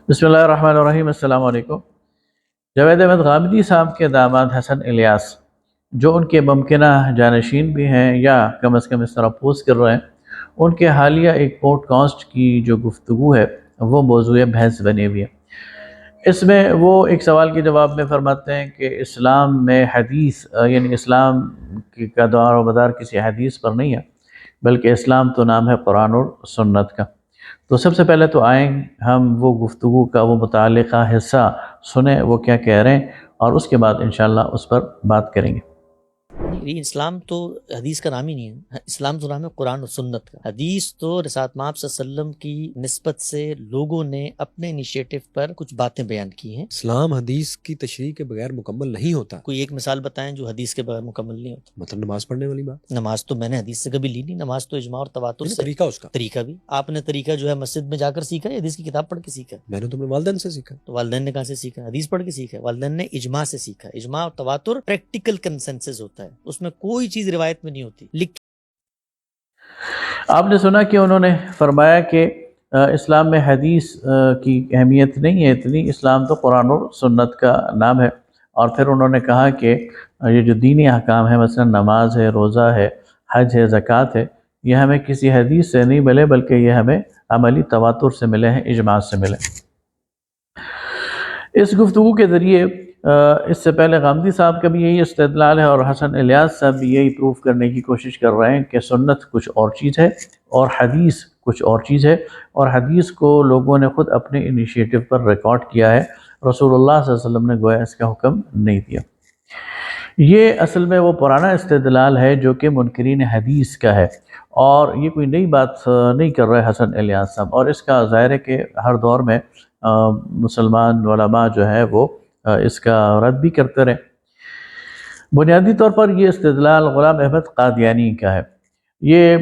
بسم اللہ الرحمن الرحیم۔ السلام علیکم۔ جاوید احمد غامدی صاحب کے داماد حسن الیاس، جو ان کے ممکنہ جانشین بھی ہیں یا کم از کم اس طرح پوسٹ کر رہے ہیں، ان کے حالیہ ایک پوڈ کاسٹ کی جو گفتگو ہے وہ موضوع بحث بنی ہوئی ہے۔ اس میں وہ ایک سوال کے جواب میں فرماتے ہیں کہ اسلام میں حدیث یعنی اسلام کا دار و مدار کسی حدیث پر نہیں ہے، بلکہ اسلام تو نام ہے قرآن اور سنت کا۔ تو سب سے پہلے تو آئیں ہم وہ گفتگو کا وہ متعلقہ حصہ سنیں، وہ کیا کہہ رہے ہیں، اور اس کے بعد انشاءاللہ اس پر بات کریں گے۔ نہیں، اسلام تو حدیث کا نام ہی نہیں ہے، اسلام تو نام ہے قرآن اور سنت کا۔ حدیث تو رسالت مآب صلی اللہ علیہ وسلم کی نسبت سے لوگوں نے اپنے انیشیٹو پر کچھ باتیں بیان کی ہیں۔ اسلام حدیث کی تشریح کے بغیر مکمل نہیں ہوتا۔ کوئی ایک مثال بتائیں جو حدیث کے بغیر مکمل نہیں ہوتا۔ مطلب نماز پڑھنے والی بات، نماز تو میں نے حدیث سے کبھی لی نہیں، نماز تو اجماع اور تواتر سے۔ طریقہ اس کا، طریقہ بھی آپ نے طریقہ جو ہے مسجد میں جا کر سیکھا ہے، حدیث کی کتاب پڑھ کے سیکھا ہے؟ میں نے تو اپنے والدین سے سیکھا۔ تو والدین نے کہاں سے سیکھا؟ حدیث پڑھ کے سیکھا ہے؟ والدین نے اجماع سے سیکھا ہے۔ اجماع اور تواتر پریکٹیکل کنسنسس ہوتا ہے، اس میں کوئی چیز روایت میں نہیں ہوتی۔ آپ نے سنا کہ انہوں نے فرمایا کہ اسلام میں حدیث کی اہمیت نہیں ہے اتنی، اسلام تو قرآن اور سنت کا نام ہے۔ اور پھر انہوں نے کہا کہ یہ جو دینی احکام ہے، مثلا نماز ہے، روزہ ہے، حج ہے، زکوٰۃ ہے، یہ ہمیں کسی حدیث سے نہیں ملے، بلکہ یہ ہمیں عملی تواتر سے ملے ہیں، اجماع سے ملے۔ اس گفتگو کے ذریعے اس سے پہلے غامدی صاحب کا بھی یہی استدلال ہے، اور حسن الیاس صاحب بھی یہی پروف کرنے کی کوشش کر رہے ہیں کہ سنت کچھ اور چیز ہے اور حدیث کچھ اور چیز ہے، اور حدیث کو لوگوں نے خود اپنے انیشیٹو پر ریکارڈ کیا ہے، رسول اللہ صلی اللہ علیہ وسلم نے گویا اس کا حکم نہیں دیا۔ یہ اصل میں وہ پرانا استدلال ہے جو کہ منکرین حدیث کا ہے، اور یہ کوئی نئی بات نہیں کر رہے حسن الیاس صاحب، اور اس کا ظاہر ہے کہ ہر دور میں مسلمان علماء جو ہے وہ اس کا رد بھی کرتے رہے۔ بنیادی طور پر یہ استدلال غلام احمد قادیانی کا ہے۔ یہ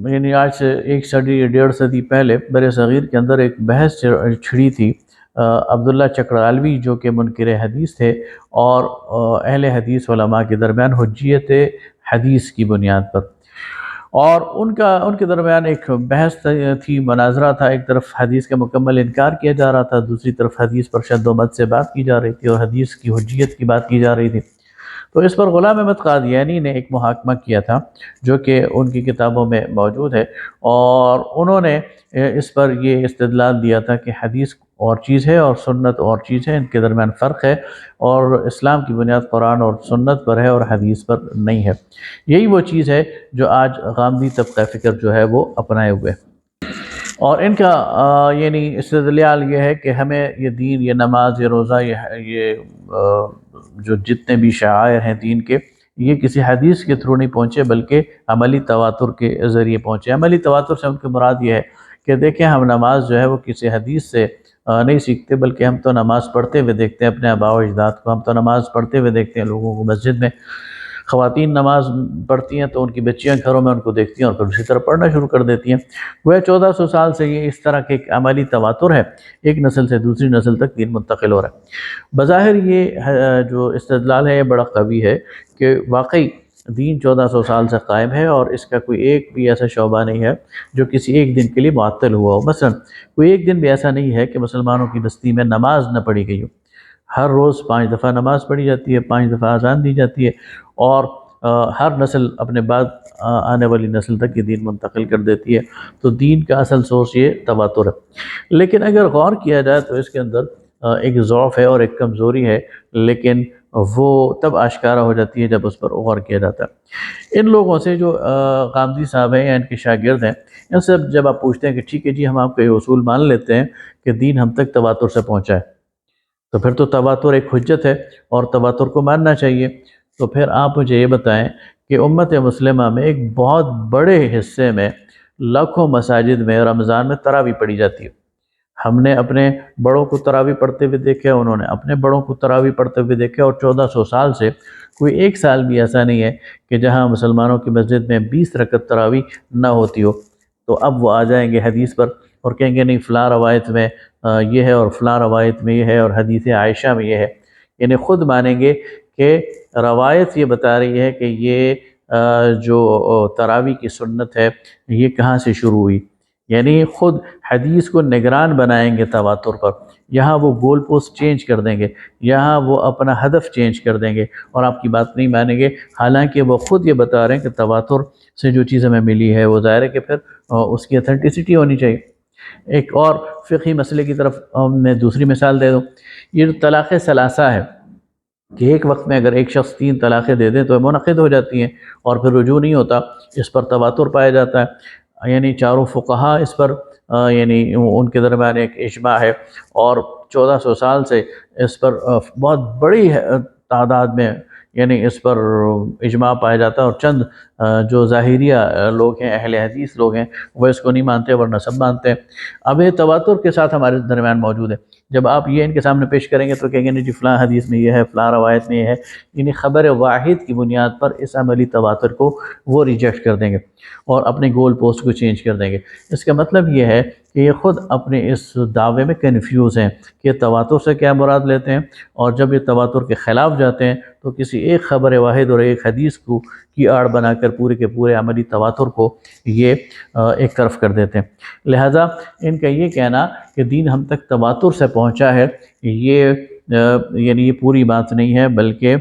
یعنی آج سے 1 صدی 1.5 صدی پہلے بر صغیر کے اندر ایک بحث چھڑی تھی عبداللہ چکرالوی جو کہ منکر حدیث تھے، اور اہل حدیث علماء کے درمیان حجیت حدیث کی بنیاد پر، اور ان کے درمیان ایک بحث تھی، مناظرہ تھا۔ ایک طرف حدیث کا مکمل انکار کیا جا رہا تھا، دوسری طرف حدیث پر شد و مد سے بات کی جا رہی تھی، اور حدیث کی حجیت کی بات کی جا رہی تھی۔ تو اس پر غلام احمد قادیانی نے ایک محاکمہ کیا تھا جو کہ ان کی کتابوں میں موجود ہے، اور انہوں نے اس پر یہ استدلال دیا تھا کہ حدیث اور چیز ہے اور سنت اور چیز ہے، ان کے درمیان فرق ہے، اور اسلام کی بنیاد قرآن اور سنت پر ہے اور حدیث پر نہیں ہے۔ یہی وہ چیز ہے جو آج غامدی طبقہ فکر جو ہے وہ اپنائے ہوئے، اور ان کا یعنی استدلال یہ ہے کہ ہمیں یہ دین، یہ نماز، یہ روزہ، یہ جو جتنے بھی شعائر ہیں دین کے، یہ کسی حدیث کے تھرو نہیں پہنچے، بلکہ عملی تواتر کے ذریعے پہنچے۔ عملی تواتر سے ان کی مراد یہ ہے کہ دیکھیں ہم نماز جو ہے وہ کسی حدیث سے نہیں سیکھتے، بلکہ ہم تو نماز پڑھتے ہوئے دیکھتے ہیں اپنے آباء و اجداد کو، ہم تو نماز پڑھتے ہوئے دیکھتے ہیں لوگوں کو مسجد میں۔ خواتین نماز پڑھتی ہیں تو ان کی بچیاں گھروں میں ان کو دیکھتی ہیں اور پھر اسی طرح پڑھنا شروع کر دیتی ہیں۔ وہ 1400 سال سے یہ اس طرح کے ایک عملی تواتر ہے، ایک نسل سے دوسری نسل تک دین منتقل ہو رہا ہے۔ بظاہر یہ جو استدلال ہے یہ بڑا قوی ہے کہ واقعی دین 1400 سال سے قائم ہے، اور اس کا کوئی ایک بھی ایسا شعبہ نہیں ہے جو کسی ایک دن کے لیے معطل ہوا ہو۔ مثلا کوئی ایک دن بھی ایسا نہیں ہے کہ مسلمانوں کی بستی میں نماز نہ پڑھی گئی ہو۔ ہر روز 5 دفعہ نماز پڑھی جاتی ہے، 5 دفعہ اذان دی جاتی ہے، اور ہر نسل اپنے بعد آنے والی نسل تک یہ دین منتقل کر دیتی ہے۔ تو دین کا اصل سورس یہ تواتر ہے۔ لیکن اگر غور کیا جائے تو اس کے اندر ایک ضعف ہے اور ایک کمزوری ہے، لیکن وہ تب آشکارا ہو جاتی ہے جب اس پر غور کیا جاتا ہے۔ ان لوگوں سے جو غامدی صاحب ہیں یا ان کے شاگرد ہیں، ان سے جب آپ پوچھتے ہیں کہ ٹھیک ہے جی ہم آپ کا یہ اصول مان لیتے ہیں کہ دین ہم تک تواتر سے پہنچا ہے، تو پھر تو تواتر ایک حجت ہے اور تواتر کو ماننا چاہیے، تو پھر آپ مجھے یہ بتائیں کہ امت مسلمہ میں ایک بہت بڑے حصے میں لاکھوں مساجد میں رمضان میں تراویح پڑھی جاتی ہے۔ ہم نے اپنے بڑوں کو تراویح پڑھتے ہوئے دیکھے، انہوں نے اپنے بڑوں کو تراویح پڑھتے ہوئے دیکھے، اور 1400 سال سے کوئی ایک سال بھی ایسا نہیں ہے کہ جہاں مسلمانوں کی مسجد میں 20 رکعت تراویح نہ ہوتی ہو۔ تو اب وہ آ جائیں گے حدیث پر اور کہیں گے نہیں فلاں روایت میں یہ ہے اور فلاں روایت میں یہ ہے اور حدیث عائشہ میں یہ ہے، یعنی خود مانیں گے کہ روایت یہ بتا رہی ہے کہ یہ جو تراویح کی سنت ہے یہ کہاں سے شروع ہوئی، یعنی خود حدیث کو نگران بنائیں گے تواتر پر، یہاں وہ گول پوسٹ چینج کر دیں گے، یہاں وہ اپنا ہدف چینج کر دیں گے اور آپ کی بات نہیں مانیں گے، حالانکہ وہ خود یہ بتا رہے ہیں کہ تواتر سے جو چیز ہمیں ملی ہے وہ ظاہر ہے کہ پھر اس کی اتھینٹسٹی ہونی چاہیے۔ ایک اور فقہی مسئلے کی طرف میں دوسری مثال دے دوں، یہ جو طلاق ثلاثہ ہے کہ ایک وقت میں اگر ایک شخص 3 طلاقیں دے دیں تو منعقد ہو جاتی ہیں اور پھر رجوع نہیں ہوتا، اس پر تواتر پایا جاتا ہے، یعنی چاروں فقہا اس پر یعنی ان کے درمیان ایک اجماع ہے اور 1400 سال سے اس پر بہت بڑی تعداد میں یعنی اس پر اجماع پایا جاتا ہے، اور چند جو ظاہریہ لوگ ہیں، اہل حدیث لوگ ہیں، وہ اس کو نہیں مانتے ورنہ سب مانتے ہیں۔ اب یہ تواتر کے ساتھ ہمارے درمیان موجود ہے، جب آپ یہ ان کے سامنے پیش کریں گے تو کہیں گے نہیں جی فلاں حدیث میں یہ ہے، فلاں روایت میں یہ ہے، یعنی خبر واحد کی بنیاد پر اس عملی تواتر کو وہ ریجیکٹ کر دیں گے اور اپنے گول پوسٹ کو چینج کر دیں گے۔ اس کا مطلب یہ ہے کہ یہ خود اپنے اس دعوے میں کنفیوز ہیں کہ تواتر سے کیا مراد لیتے ہیں، اور جب یہ تواتر کے خلاف جاتے ہیں تو کسی ایک خبر واحد اور ایک حدیث کو کی آڑ بنا کر پورے کے پورے عملی تواتر کو یہ ایک طرف کر دیتے ہیں۔ لہذا ان کا یہ کہنا کہ دین ہم تک تواتر سے پہنچا ہے، یہ یعنی یہ پوری بات نہیں ہے، بلکہ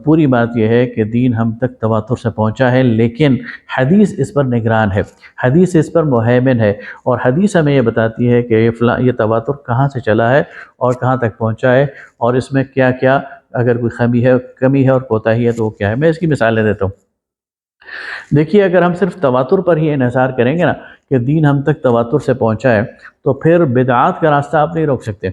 پوری بات یہ ہے کہ دین ہم تک تواتر سے پہنچا ہے، لیکن حدیث اس پر نگران ہے، حدیث اس پر مہیمن ہے، اور حدیث ہمیں یہ بتاتی ہے کہ یہ تواتر کہاں سے چلا ہے اور کہاں تک پہنچا ہے، اور اس میں کیا کیا اگر کوئی کمی ہے اور کوتاہی ہے تو وہ کیا ہے۔ میں اس کی مثالیں دیتا ہوں۔ دیکھیے اگر ہم صرف تواتر پر ہی انحصار کریں گے نا کہ دین ہم تک تواتر سے پہنچا ہے، تو پھر بدعات کا راستہ آپ نہیں روک سکتے،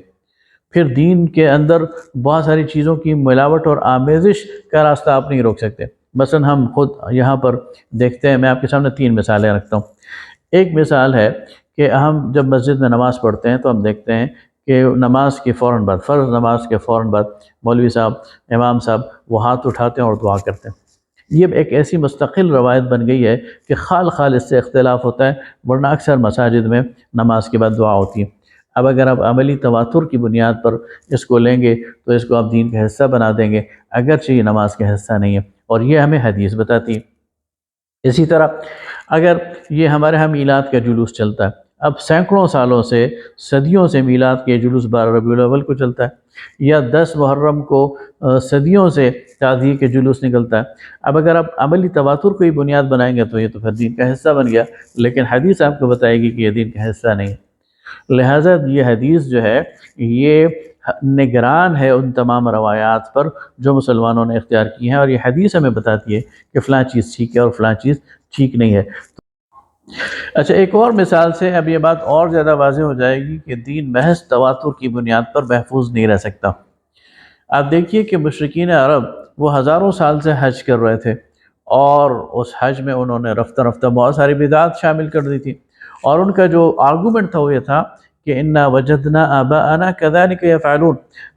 پھر دین کے اندر بہت ساری چیزوں کی ملاوٹ اور آمیزش کا راستہ آپ نہیں روک سکتے۔ مثلا ہم خود یہاں پر دیکھتے ہیں، میں آپ کے سامنے 3 مثالیں رکھتا ہوں۔ ایک مثال ہے کہ ہم جب مسجد میں نماز پڑھتے ہیں تو ہم دیکھتے ہیں کہ نماز کے فوراً بعد، فرض نماز کے فوراً بعد مولوی صاحب، امام صاحب وہ ہاتھ اٹھاتے ہیں اور دعا کرتے ہیں۔ یہ ایک ایسی مستقل روایت بن گئی ہے کہ خال اس سے اختلاف ہوتا ہے، ورنہ اکثر مساجد میں نماز کے بعد دعا ہوتی ہے۔ اب اگر آپ عملی تواتر کی بنیاد پر اس کو لیں گے تو اس کو آپ دین کا حصہ بنا دیں گے، اگرچہ یہ نماز کا حصہ نہیں ہے، اور یہ ہمیں حدیث بتاتی ہے۔ اسی طرح اگر یہ ہمارے ہاں میلاد کا جلوس چلتا ہے، اب سینکڑوں سالوں سے، صدیوں سے میلاد کے جلوس 12 ربیع الاول کو چلتا ہے، یا 10 محرم کو صدیوں سے تعزیے کے جلوس نکلتا ہے۔ اب اگر آپ عملی تواتر کو ہی بنیاد بنائیں گے تو یہ تو پھر دین کا حصہ بن گیا، لیکن حدیث آپ کو بتائے گی کہ یہ دین کا حصہ نہیں ہے۔ لہٰذا یہ حدیث جو ہے یہ نگران ہے ان تمام روایات پر جو مسلمانوں نے اختیار کی ہیں، اور یہ حدیث ہمیں بتاتی ہے کہ فلاں چیز ٹھیک ہے اور فلاں چیز ٹھیک نہیں ہے۔ اچھا، ایک اور مثال سے اب یہ بات اور زیادہ واضح ہو جائے گی کہ دین محض تواتر کی بنیاد پر محفوظ نہیں رہ سکتا۔ آپ دیکھیے کہ مشرکین عرب وہ ہزاروں سال سے حج کر رہے تھے، اور اس حج میں انہوں نے رفتہ رفتہ بہت ساری بدعات شامل کر دی تھی، اور ان کا جو آرگومنٹ تھا وہ یہ تھا کہ انا وجدنا آباءنا کذلک یفعلون،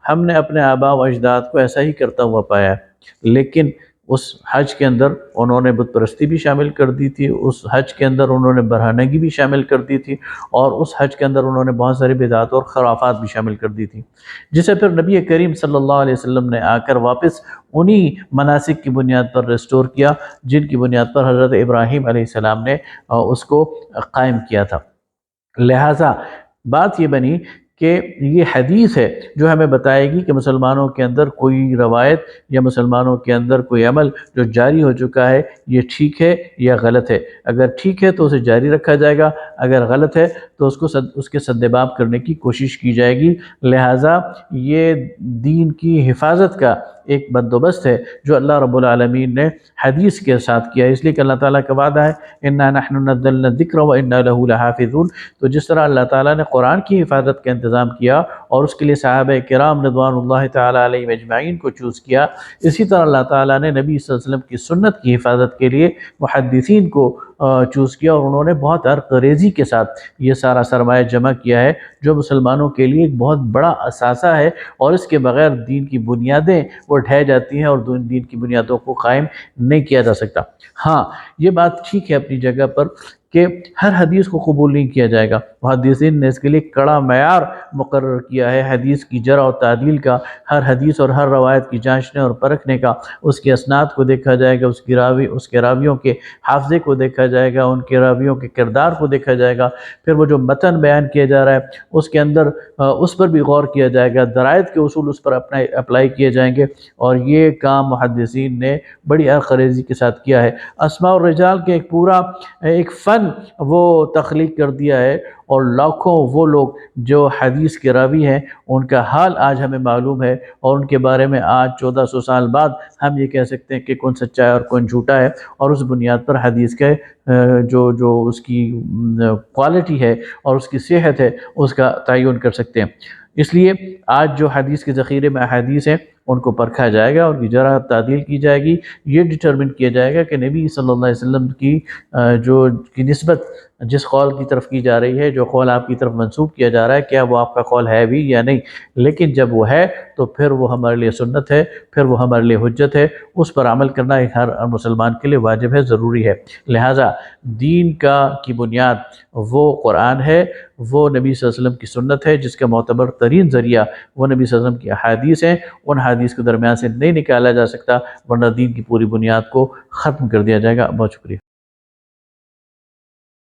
ہم نے اپنے آباء و اجداد کو ایسا ہی کرتا ہوا پایا ہے۔ لیکن اس حج کے اندر انہوں نے بت پرستی بھی شامل کر دی تھی، اس حج کے اندر انہوں نے برہنگی بھی شامل کر دی تھی، اور اس حج کے اندر انہوں نے بہت ساری بدعات اور خرافات بھی شامل کر دی تھی، جسے پھر نبی کریم صلی اللہ علیہ وسلم نے آ کر واپس انہی مناسک کی بنیاد پر ریسٹور کیا جن کی بنیاد پر حضرت ابراہیم علیہ السلام نے اس کو قائم کیا تھا۔ لہٰذا بات یہ بنی کہ یہ حدیث ہے جو ہمیں بتائے گی کہ مسلمانوں کے اندر کوئی روایت یا مسلمانوں کے اندر کوئی عمل جو جاری ہو چکا ہے یہ ٹھیک ہے یا غلط ہے۔ اگر ٹھیک ہے تو اسے جاری رکھا جائے گا، اگر غلط ہے تو اس کے سدباب کرنے کی کوشش کی جائے گی۔ لہٰذا یہ دین کی حفاظت کا ایک بندوبست ہے جو اللہ رب العالمین نے حدیث کے ساتھ کیا، اس لیے کہ اللہ تعالیٰ کا وعدہ ہے انا نحن نزلنا الذکر وانا له لحافظون۔ تو جس طرح اللہ تعالیٰ نے قرآن کی حفاظت کا انتظام کیا اور اس کے لیے صحابہ کرام رضوان اللہ تعالیٰ علیہم اجمعین کو چوز کیا، اسی طرح اللہ تعالیٰ نے نبی صلی اللہ علیہ وسلم کی سنت کی حفاظت کے لیے محدثین کو چوز کیا، اور انہوں نے بہت عرق ریزی کے ساتھ یہ سارا سرمایہ جمع کیا ہے جو مسلمانوں کے لیے ایک بہت بڑا اثاثہ ہے، اور اس کے بغیر دین کی بنیادیں وہ ڈھہ جاتی ہیں اور دین کی بنیادوں کو قائم نہیں کیا جا سکتا۔ ہاں، یہ بات ٹھیک ہے اپنی جگہ پر کہ ہر حدیث کو قبول نہیں کیا جائے گا، محدثین نے اس کے لیے کڑا معیار مقرر کیا کیا ہے حدیث کی جرح و تعدیل کا، ہر حدیث اور ہر روایت کی جانچنے اور پرکھنے کا، اس کے اسناد کو دیکھا جائے گا، اس کے راویوں کے حافظے کو دیکھا جائے گا، ان کے راویوں کے کردار کو دیکھا جائے گا، پھر وہ جو متن بیان کیا جا رہا ہے اس کے اندر اس پر بھی غور کیا جائے گا، درائت کے اصول اس پر اپلائی کیے جائیں گے، اور یہ کام محدثین نے بڑی عرقریزی کے ساتھ کیا ہے۔ اسماء الرجال کے ایک پورا ایک فن وہ تخلیق کر دیا ہے، اور لاکھوں وہ لوگ جو حدیث کے راوی ہیں ان کا حال آج ہمیں معلوم ہے، اور ان کے بارے میں آج 1400 سال بعد ہم یہ کہہ سکتے ہیں کہ کون سچا ہے اور کون جھوٹا ہے، اور اس بنیاد پر حدیث کے جو اس کی کوالٹی ہے اور اس کی صحت ہے اس کا تعین کر سکتے ہیں۔ اس لیے آج جو حدیث کے ذخیرے میں احادیث ہیں ان کو پرکھا جائے گا، ان کی جرح تعدیل کی جائے گی، یہ ڈٹرمن کیا جائے گا کہ نبی صلی اللہ علیہ وسلم کی نسبت جس قول کی طرف کی جا رہی ہے، جو قول آپ کی طرف منسوب کیا جا رہا ہے، کیا وہ آپ کا قول ہے بھی یا نہیں، لیکن جب وہ ہے تو پھر وہ ہمارے لیے سنت ہے، پھر وہ ہمارے لیے حجت ہے، اس پر عمل کرنا ایک ہر مسلمان کے لیے واجب ہے، ضروری ہے۔ لہٰذا دین کی بنیاد وہ قرآن ہے، وہ نبی صلی اللہ علیہ وسلم کی سنت ہے، جس کا معتبر ترین ذریعہ وہ نبی صلی اللہ علیہ وسلم کی احادیث ہیں، ان حدیث کے درمیان سے نہیں نکالا جا سکتا، ورنہ دین کی پوری بنیاد کو ختم کر دیا جائے گا۔ بہت شکریہ۔